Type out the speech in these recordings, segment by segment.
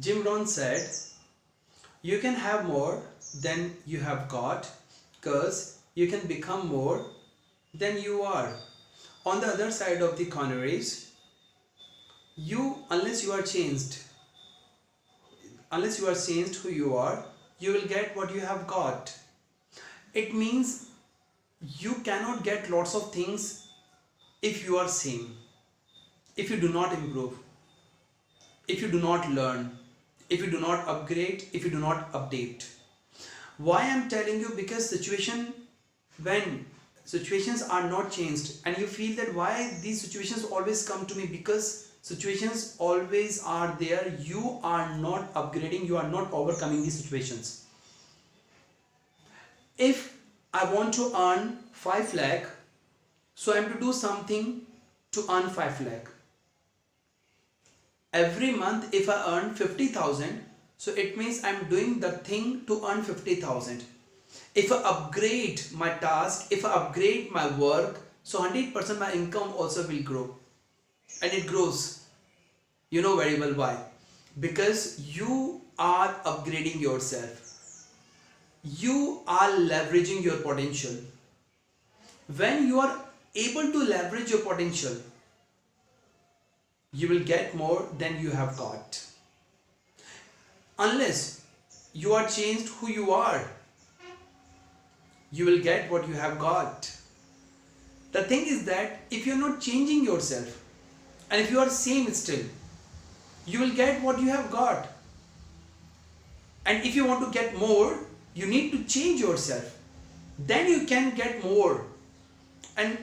Jim Rohn said, you can have more than you have got because you can become more than you are. On the other side of the corner is, unless you are changed who you are, you will get what you have got. It means you cannot get lots of things if you are same, if you do not improve, if you do not learn, if you do not upgrade, if you do not update. Why I am telling you? Because when situations are not changed and you feel that why these situations always come to me, because situations always are there, you are not upgrading, you are not overcoming these situations. If I want to earn 5 lakh, so I am to do something to earn 5 lakh. Every month if I earn 50,000, so it means I am doing the thing to earn 50,000. If I upgrade my task, if I upgrade my work, so 100% my income also will grow. And it grows. You know very well why. Because you are upgrading yourself. You are leveraging your potential. When you are able to leverage your potential, you will get more than you have got. Unless you are changed who you are, you will get what you have got. The thing is that if you are not changing yourself and if you are same still, you will get what you have got. And if you want to get more, you need to change yourself. Then you can get more. And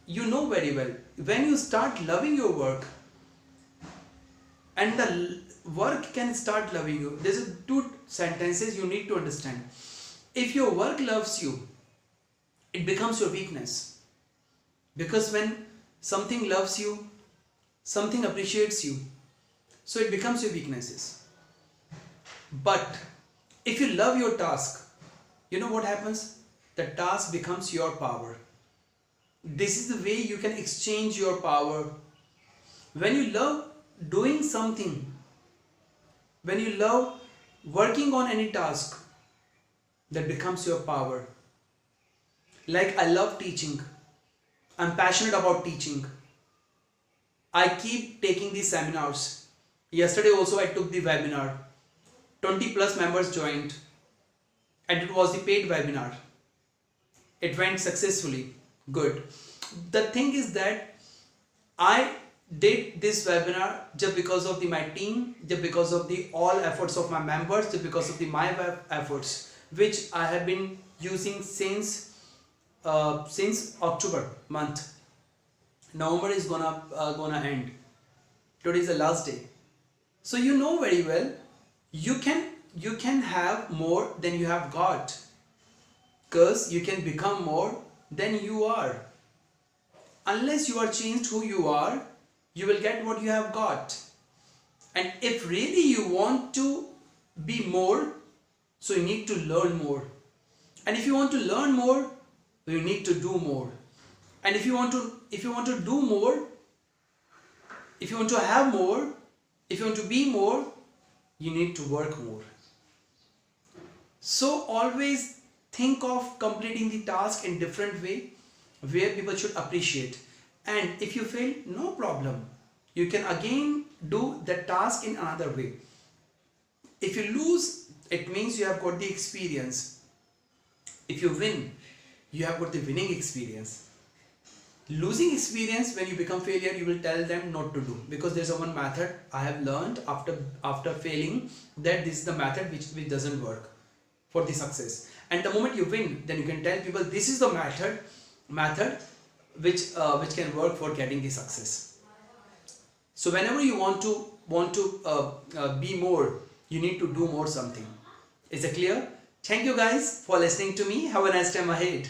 you know very well, when you start loving your work, and the work can start loving you. There's two sentences you need to understand. If your work loves you, it becomes your weakness. Because when something loves you, something appreciates you, so it becomes your weaknesses. But if you love your task, you know what happens? The task becomes your power. This is the way you can exchange your power. When you love doing something, when you love working on any task, that becomes your power. Like I love teaching. I'm passionate about teaching. I keep taking these seminars. Yesterday also I took the webinar. 20 plus members joined and it was the paid webinar. It went successfully. Good. The thing is that I did this webinar just because of my team, just because of the all efforts of my members, just because of my efforts, which I have been using since October month. November is gonna end. Today is the last day. So you know very well, you can have more than you have got, because you can become more than you are. Unless you are changed who you are, you will get what you have got. And if really you want to be more, so you need to learn more. And if you want to learn more, you need to do more. And if you want to do more, if you want to have more, if you want to be more, you need to work more. So always think of completing the task in different way where people should appreciate. And if you fail, no problem. You can again do the task in another way. If you lose, it means you have got the experience. If you win, you have got the winning experience. Losing experience, when you become failure, you will tell them not to do, because there's one method I have learned after failing, that this is the method which doesn't work for the success. And the moment you win, then you can tell people this is the method which can work for getting the success. So whenever you want to be more, you need to do more something. Is it clear? Thank you guys for listening to me. Have a nice time ahead.